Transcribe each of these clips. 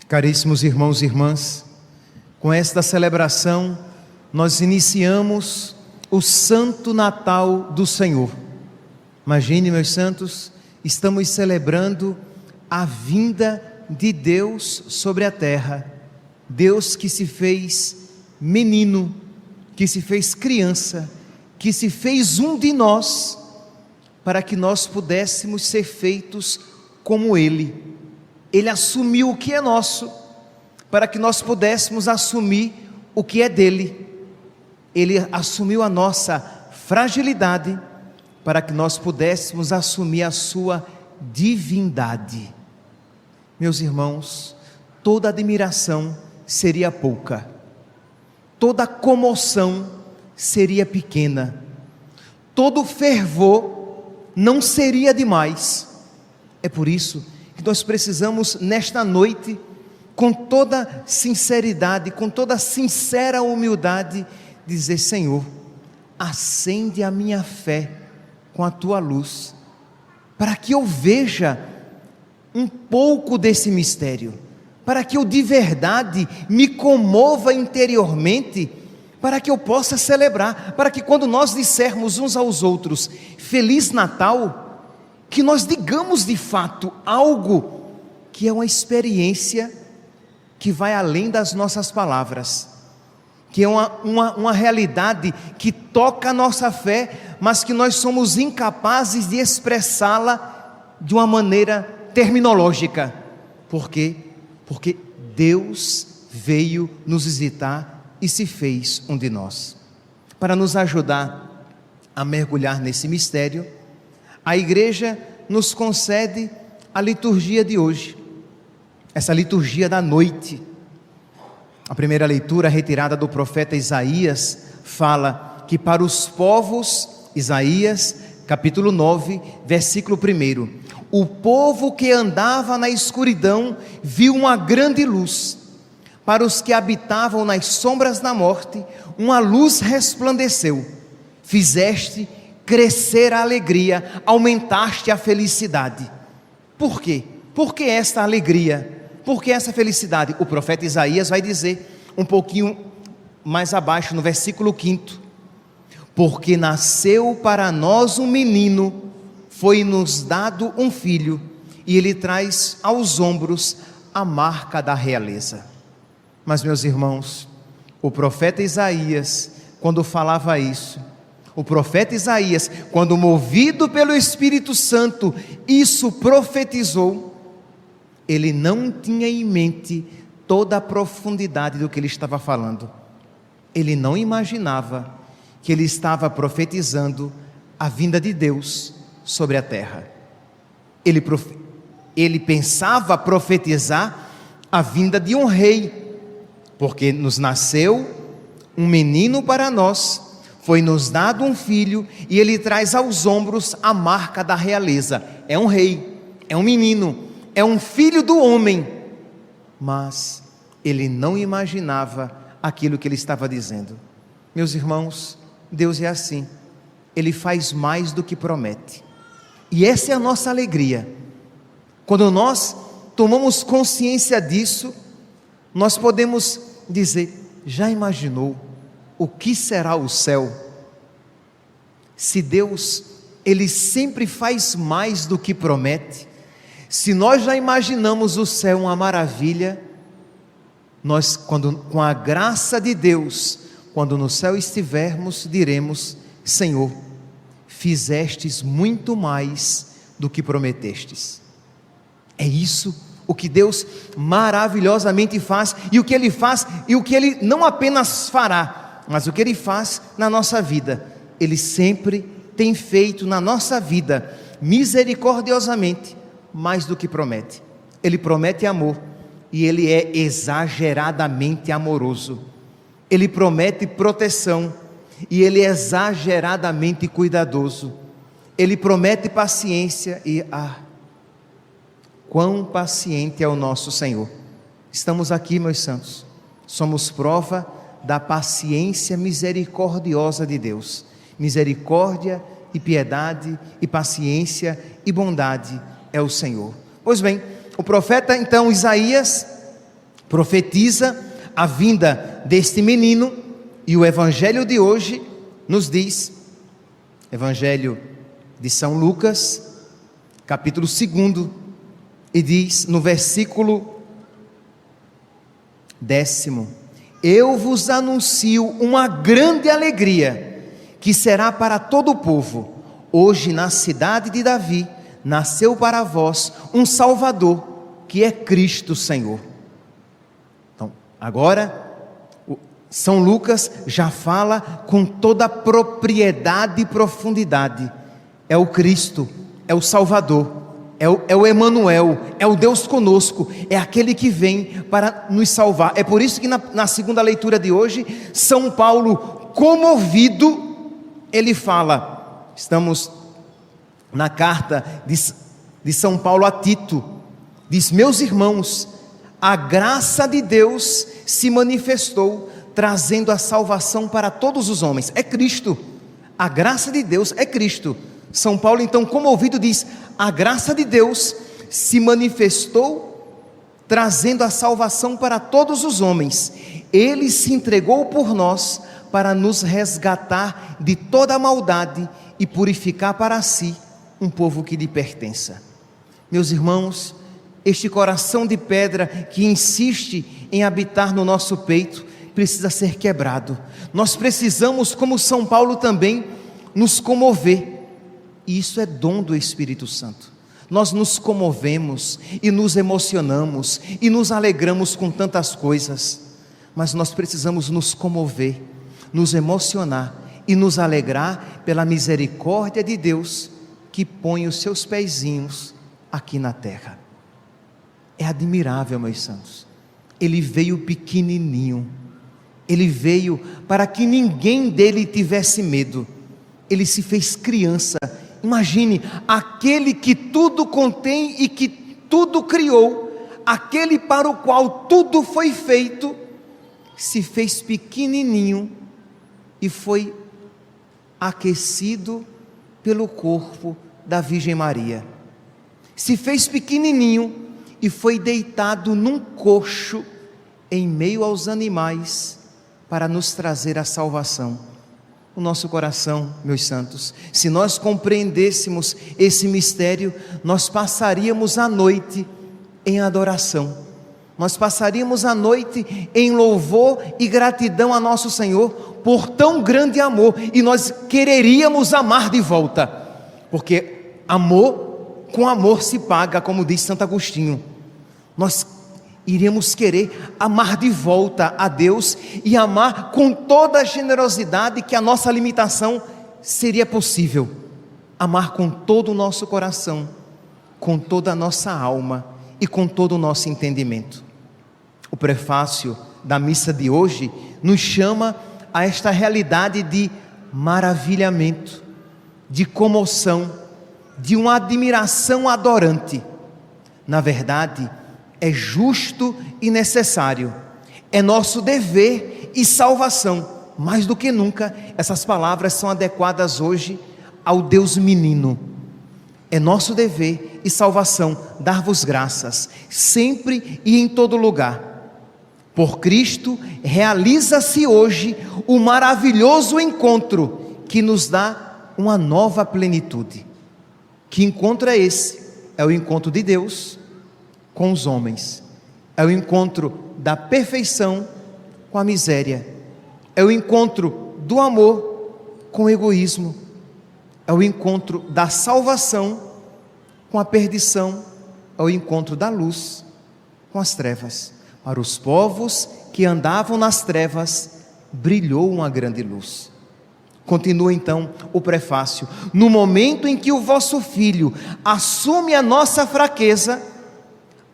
Caríssimos irmãos e irmãs, com esta celebração nós iniciamos o Santo Natal do Senhor. Imagine, meus santos, estamos celebrando a vinda de Deus sobre a terra. Deus que se fez menino, que se fez criança, que se fez um de nós, para que nós pudéssemos ser feitos como Ele. Ele assumiu o que é nosso, para que nós pudéssemos assumir o que é dele. Ele assumiu a nossa fragilidade, para que nós pudéssemos assumir a sua divindade. Meus irmãos, toda admiração seria pouca, toda comoção seria pequena, todo fervor não seria demais. É por isso que nós precisamos nesta noite, com toda sinceridade, com toda sincera humildade, dizer: Senhor, acende a minha fé com a tua luz, para que eu veja um pouco desse mistério, para que eu de verdade me comova interiormente, para que eu possa celebrar, para que quando nós dissermos uns aos outros Feliz Natal, que nós digamos de fato algo que é uma experiência que vai além das nossas palavras, que é uma realidade que toca a nossa fé, mas que nós somos incapazes de expressá-la de uma maneira terminológica. Por quê? Porque Deus veio nos visitar e se fez um de nós. Para nos ajudar a mergulhar nesse mistério, a igreja nos concede a liturgia de hoje, essa liturgia da noite. A primeira leitura, retirada do profeta Isaías, fala que para os povos, Isaías capítulo 9, versículo 1, o povo que andava na escuridão viu uma grande luz, para os que habitavam nas sombras da morte, uma luz resplandeceu, fizeste crescer a alegria, aumentaste a felicidade. Por quê? Por que esta alegria? Por que essa felicidade? O profeta Isaías vai dizer um pouquinho mais abaixo, no versículo 5: porque nasceu para nós um menino, foi-nos dado um filho, e ele traz aos ombros a marca da realeza. Mas, meus irmãos, o profeta Isaías, quando falava isso, o profeta Isaías, quando movido pelo Espírito Santo, isso profetizou, ele não tinha em mente toda a profundidade do que ele estava falando. Ele não imaginava que ele estava profetizando a vinda de Deus sobre a terra. Ele pensava profetizar a vinda de um rei, porque nos nasceu um menino para nós, foi-nos dado um filho, e ele traz aos ombros a marca da realeza. É um rei, é um menino, é um filho do homem. Mas ele não imaginava aquilo que ele estava dizendo. Meus irmãos, Deus é assim, Ele faz mais do que promete, e essa é a nossa alegria. Quando nós tomamos consciência disso, nós podemos dizer: já imaginou o que será o céu? Se Deus, Ele sempre faz mais do que promete, se nós já imaginamos o céu uma maravilha, nós, com a graça de Deus, quando no céu estivermos, diremos: Senhor, fizestes muito mais do que prometestes. É isso o que Deus maravilhosamente faz, e o que Ele faz, e o que Ele não apenas fará, mas o que Ele faz na nossa vida. Ele sempre tem feito na nossa vida, misericordiosamente, mais do que promete. Ele promete amor, e Ele é exageradamente amoroso. Ele promete proteção, e Ele é exageradamente cuidadoso. Ele promete paciência, e quão paciente é o nosso Senhor. Estamos aqui, meus santos, somos prova da paciência misericordiosa de Deus. Misericórdia e piedade e paciência e bondade é o Senhor. Pois bem, o profeta então Isaías profetiza a vinda deste menino, e o evangelho de hoje nos diz, evangelho de São Lucas, capítulo 2, e diz no versículo 10: eu vos anuncio uma grande alegria, que será para todo o povo. Hoje na cidade de Davi, nasceu para vós um Salvador, que é Cristo Senhor. Então, agora, São Lucas já fala com toda a propriedade e profundidade. É o Cristo, é o Salvador, é o Emanuel, é o Deus conosco, é aquele que vem para nos salvar. É por isso que na segunda leitura de hoje, São Paulo, comovido, ele fala, estamos na carta de São Paulo a Tito, diz: meus irmãos, a graça de Deus se manifestou, trazendo a salvação para todos os homens. É Cristo, a graça de Deus é Cristo. São Paulo então, comovido, diz: a graça de Deus se manifestou, trazendo a salvação para todos os homens. Ele se entregou por nós, para nos resgatar de toda a maldade e purificar para si um povo que lhe pertença. Meus irmãos, este coração de pedra que insiste em habitar no nosso peito precisa ser quebrado. Nós precisamos, como São Paulo também, nos comover, e isso é dom do Espírito Santo. Nós nos comovemos e nos emocionamos e nos alegramos com tantas coisas, mas nós precisamos nos comover, nos emocionar e nos alegrar pela misericórdia de Deus, que põe os seus pezinhos aqui na terra. É admirável, meus santos. Ele veio pequenininho, ele veio para que ninguém dele tivesse medo. Ele se fez criança. Imagine, aquele que tudo contém e que tudo criou, aquele para o qual tudo foi feito, se fez pequenininho e foi aquecido pelo corpo da Virgem Maria. Se fez pequenininho e foi deitado num coxo em meio aos animais para nos trazer a salvação. O nosso coração, meus santos, se nós compreendêssemos esse mistério, nós passaríamos a noite em adoração, nós passaríamos a noite em louvor e gratidão a nosso Senhor por tão grande amor, e nós quereríamos amar de volta, porque amor com amor se paga, como diz Santo Agostinho. Nós iríamos querer amar de volta a Deus e amar com toda a generosidade que a nossa limitação seria possível. Amar com todo o nosso coração, com toda a nossa alma e com todo o nosso entendimento. O prefácio da missa de hoje nos chama a esta realidade de maravilhamento, de comoção, de uma admiração adorante. Na verdade, é justo e necessário, é nosso dever e salvação. Mais do que nunca, essas palavras são adequadas hoje ao Deus menino. É nosso dever e salvação dar-vos graças, sempre e em todo lugar. Por Cristo, realiza-se hoje o maravilhoso encontro que nos dá uma nova plenitude. Que encontro é esse? É o encontro de Deus com os homens, é o encontro da perfeição com a miséria, é o encontro do amor com o egoísmo, é o encontro da salvação com a perdição, é o encontro da luz com as trevas. Para os povos que andavam nas trevas, brilhou uma grande luz. Continua então o prefácio: no momento em que o vosso Filho assume a nossa fraqueza,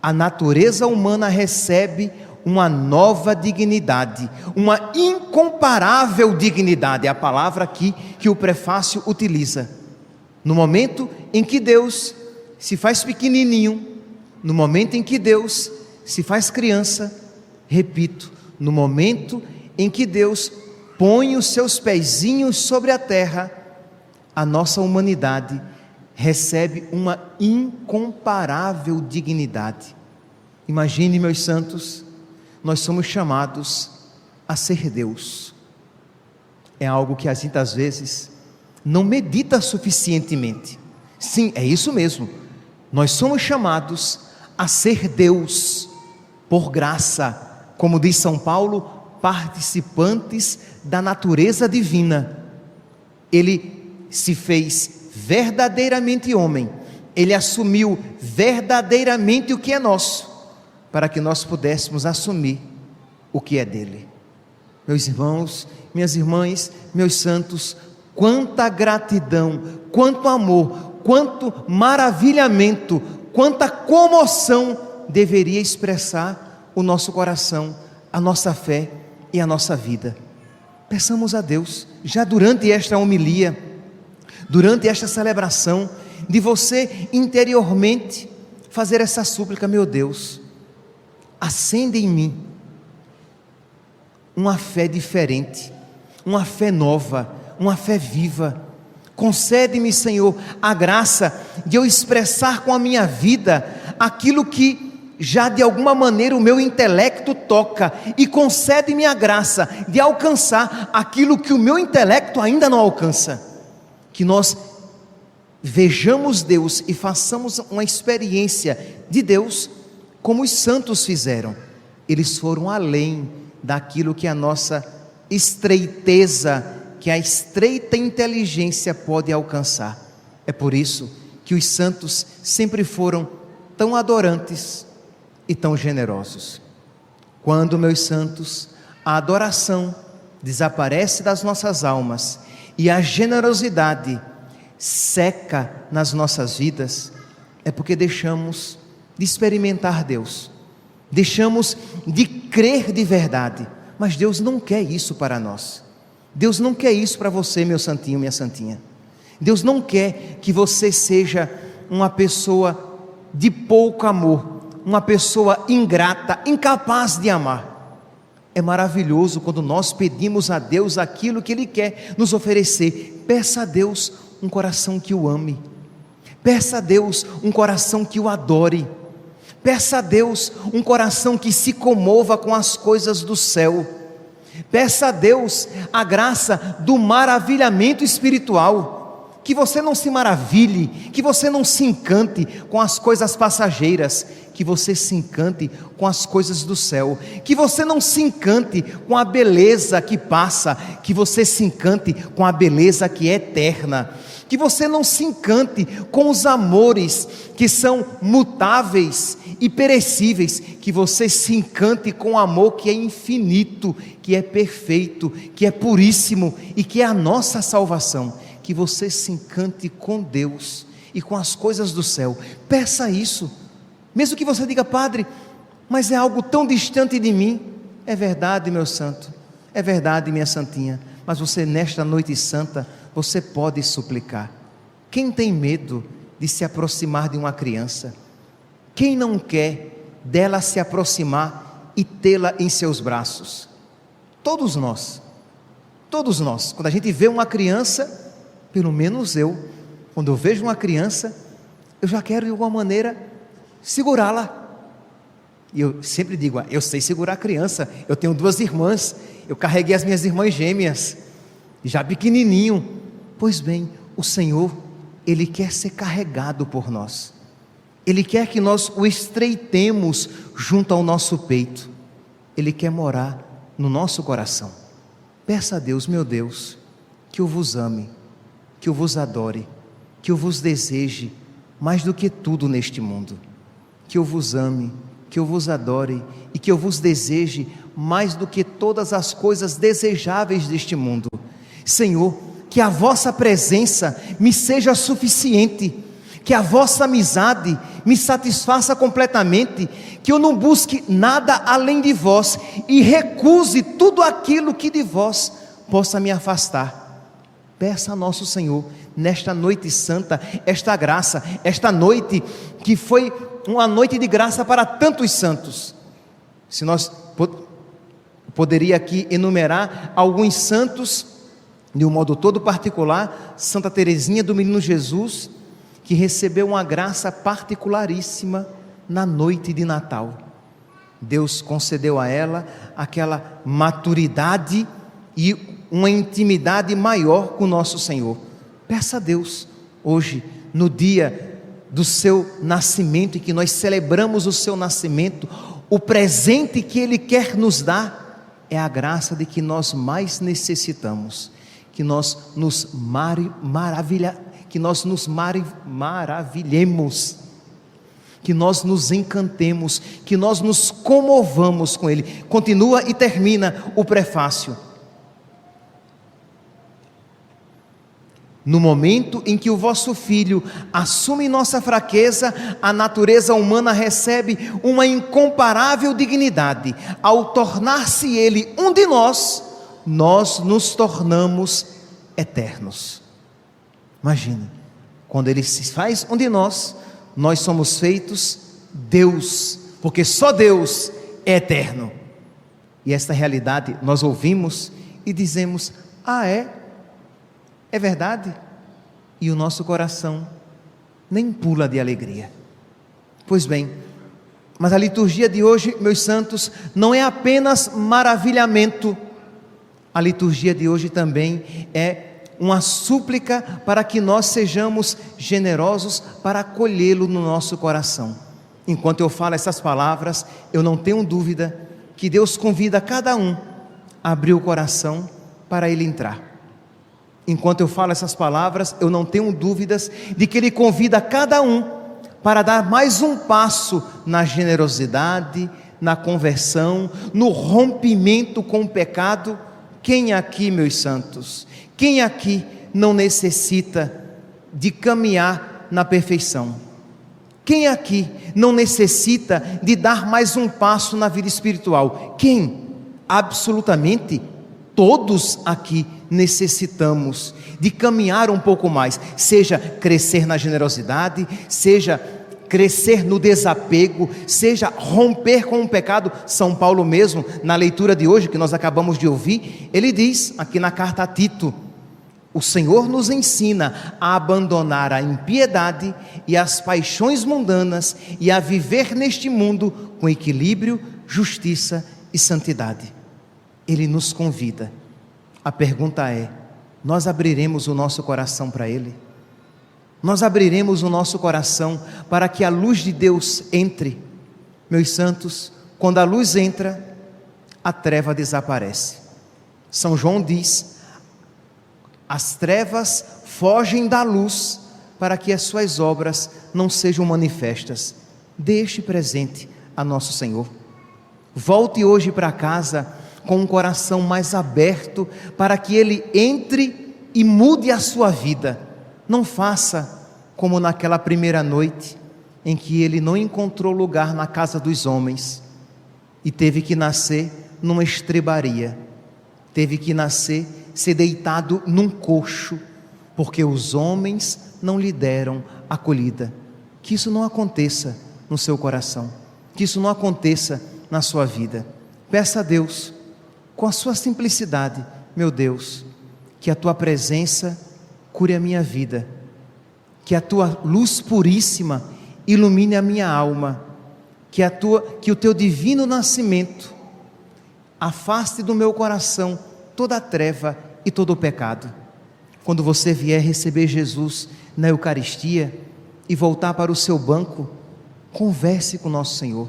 a natureza humana recebe uma nova dignidade, uma incomparável dignidade, é a palavra aqui que o prefácio utiliza. No momento em que Deus se faz pequenininho, no momento em que Deus se faz criança, repito, no momento em que Deus põe os seus pezinhos sobre a terra, a nossa humanidade recebe uma incomparável dignidade. Imagine, meus santos, nós somos chamados a ser Deus. É algo que a gente às vezes não medita suficientemente. Sim, é isso mesmo. Nós somos chamados a ser Deus, por graça, como diz São Paulo, participantes da natureza divina. Ele se fez verdadeiramente homem, ele assumiu verdadeiramente o que é nosso, para que nós pudéssemos assumir o que é dele. Meus irmãos, minhas irmãs, meus santos, quanta gratidão, quanto amor, quanto maravilhamento, quanta comoção deveria expressar o nosso coração, a nossa fé e a nossa vida. Peçamos a Deus, já durante esta homilia, durante esta celebração, de você interiormente fazer essa súplica: meu Deus, acende em mim uma fé diferente, uma fé nova, uma fé viva. Concede-me, Senhor, a graça de eu expressar com a minha vida aquilo que já de alguma maneira o meu intelecto toca, e concede-me a graça de alcançar aquilo que o meu intelecto ainda não alcança. Que nós vejamos Deus e façamos uma experiência de Deus como os santos fizeram. Eles foram além daquilo que a nossa estreiteza, que a estreita inteligência pode alcançar. É por isso que os santos sempre foram tão adorantes e tão generosos. Quando, meus santos, a adoração desaparece das nossas almas e a generosidade seca nas nossas vidas, é porque deixamos de experimentar Deus, deixamos de crer de verdade. Mas Deus não quer isso para nós. Deus não quer isso para você, meu santinho, minha santinha. Deus não quer que você seja uma pessoa de pouco amor, uma pessoa ingrata, incapaz de amar. É maravilhoso quando nós pedimos a Deus aquilo que Ele quer nos oferecer. Peça a Deus um coração que o ame, peça a Deus um coração que o adore, peça a Deus um coração que se comova com as coisas do céu, peça a Deus a graça do maravilhamento espiritual. Que você não se maravilhe, que você não se encante com as coisas passageiras, que você se encante com as coisas do céu, que você não se encante com a beleza que passa, que você se encante com a beleza que é eterna, que você não se encante com os amores que são mutáveis e perecíveis, que você se encante com o amor que é infinito, que é perfeito, que é puríssimo e que é a nossa salvação. Que você se encante com Deus e com as coisas do céu. Peça isso, mesmo que você diga: padre, mas é algo tão distante de mim. É verdade, meu santo, é verdade, minha santinha, mas você, nesta noite santa, você pode suplicar. Quem tem medo de se aproximar de uma criança? Quem não quer dela se aproximar e tê-la em seus braços? Todos nós, quando a gente vê uma criança, pelo menos eu, quando eu vejo uma criança, eu já quero de alguma maneira segurá-la. E eu sempre digo: eu sei segurar a criança, eu tenho 2 irmãs, eu carreguei as minhas irmãs gêmeas, já pequenininho. Pois bem, o Senhor, Ele quer ser carregado por nós, Ele quer que nós o estreitemos junto ao nosso peito, Ele quer morar no nosso coração. Peça a Deus: meu Deus, que eu vos ame, que eu vos adore, que eu vos deseje mais do que tudo neste mundo, que eu vos ame, que eu vos adore e que eu vos deseje mais do que todas as coisas desejáveis deste mundo. Senhor, que a vossa presença me seja suficiente, que a vossa amizade me satisfaça completamente, que eu não busque nada além de vós e recuse tudo aquilo que de vós possa me afastar. Peça a nosso Senhor, nesta noite santa, esta graça, esta noite que foi uma noite de graça para tantos santos. Se nós poderia aqui enumerar alguns santos, de um modo todo particular, Santa Teresinha do Menino Jesus, que recebeu uma graça particularíssima na noite de Natal. Deus concedeu a ela aquela maturidade e uma intimidade maior com o nosso Senhor. Peça a Deus hoje, no dia do seu nascimento, e que nós celebramos o seu nascimento, o presente que Ele quer nos dar é a graça de que nós mais necessitamos, que nós nos maravilhemos, que nós nos encantemos, que nós nos comovamos com Ele. Continua e termina o prefácio. No momento em que o vosso Filho assume nossa fraqueza, a natureza humana recebe uma incomparável dignidade. Ao tornar-se Ele um de nós, nós nos tornamos eternos. Imagine, quando Ele se faz um de nós, nós somos feitos Deus, porque só Deus é eterno. E esta realidade nós ouvimos e dizemos: ah, é verdade? E o nosso coração nem pula de alegria. Pois bem, mas a liturgia de hoje, meus santos, não é apenas maravilhamento. A liturgia de hoje também é uma súplica para que nós sejamos generosos para acolhê-lo no nosso coração. Enquanto eu falo essas palavras, eu não tenho dúvida que Deus convida cada um a abrir o coração para Ele entrar. Enquanto eu falo essas palavras, eu não tenho dúvidas de que Ele convida cada um para dar mais um passo na generosidade, na conversão, no rompimento com o pecado. Quem aqui, meus santos, quem aqui não necessita de caminhar na perfeição? Quem aqui não necessita de dar mais um passo na vida espiritual? Quem? Absolutamente todos aqui necessitamos de caminhar um pouco mais, seja crescer na generosidade, seja crescer no desapego, seja romper com o pecado. São Paulo mesmo, na leitura de hoje que nós acabamos de ouvir, ele diz aqui na carta a Tito: o Senhor nos ensina a abandonar a impiedade e as paixões mundanas e a viver neste mundo com equilíbrio, justiça e santidade. Ele nos convida. A pergunta é: nós abriremos o nosso coração para Ele? Nós abriremos o nosso coração para que a luz de Deus entre? Meus santos, quando a luz entra, a treva desaparece. São João diz: as trevas fogem da luz para que as suas obras não sejam manifestas. Deixe presente a nosso Senhor. Volte hoje para casa com um coração mais aberto para que Ele entre e mude a sua vida. Não faça como naquela primeira noite em que ele não encontrou lugar na casa dos homens e teve que nascer numa estrebaria, teve que nascer, ser deitado num coxo, porque os homens não lhe deram acolhida. Que isso não aconteça no seu coração, que isso não aconteça na sua vida. Peça a Deus, com a sua simplicidade: meu Deus, que a tua presença cure a minha vida, que a tua luz puríssima ilumine a minha alma, que o teu divino nascimento afaste do meu coração toda a treva e todo o pecado. Quando você vier receber Jesus na Eucaristia e voltar para o seu banco, converse com nosso Senhor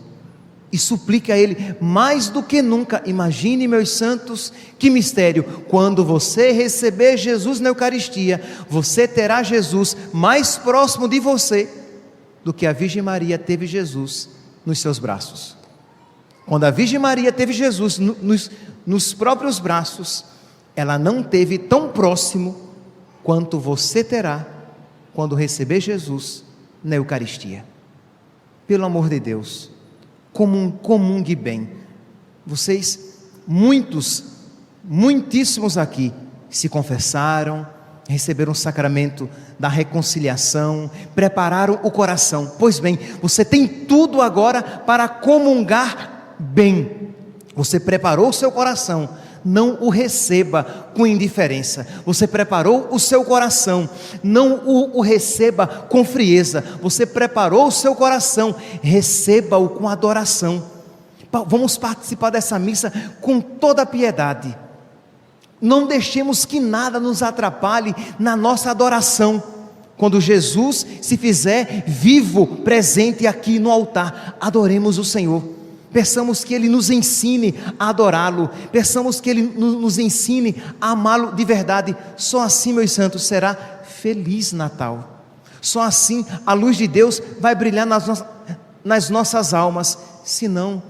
e suplique a Ele mais do que nunca. Imagine, meus santos, que mistério: quando você receber Jesus na Eucaristia, você terá Jesus mais próximo de você do que a Virgem Maria teve Jesus nos seus braços. Quando a Virgem Maria teve Jesus nos próprios braços, ela não teve tão próximo quanto você terá quando receber Jesus na Eucaristia. Pelo amor de Deus, comungue bem. Vocês, muitíssimos aqui se confessaram, receberam o sacramento da reconciliação, prepararam o coração. Pois bem, você tem tudo agora para comungar bem. Você preparou o seu coração, não o receba com indiferença. Você preparou o seu coração, não o receba com frieza. Você preparou o seu coração, receba-o com adoração. vamos participar dessa missa com toda a piedade. Não deixemos que nada nos atrapalhe na nossa adoração. Quando Jesus se fizer vivo, presente aqui no altar, adoremos o Senhor. Peçamos que Ele nos ensine a adorá-lo. Peçamos que Ele nos ensine a amá-lo de verdade. Só assim, meus santos, será Feliz Natal. Só assim a luz de Deus vai brilhar nas nossas almas. Senão,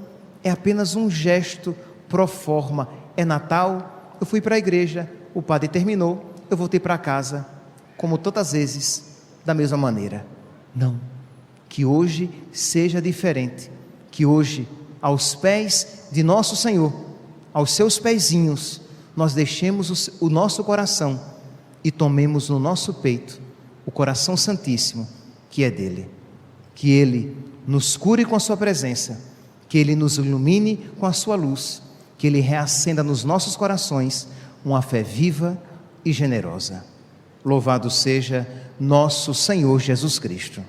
é apenas um gesto pro forma. É Natal, eu fui para a igreja, o padre terminou, eu voltei para casa, como todas as vezes, da mesma maneira. Não, que hoje seja diferente, que hoje, aos pés de nosso Senhor, aos seus pezinhos, nós deixemos o nosso coração e tomemos no nosso peito o coração santíssimo que é dele. Que Ele nos cure com a sua presença, que Ele nos ilumine com a sua luz, que Ele reacenda nos nossos corações uma fé viva e generosa. Louvado seja nosso Senhor Jesus Cristo.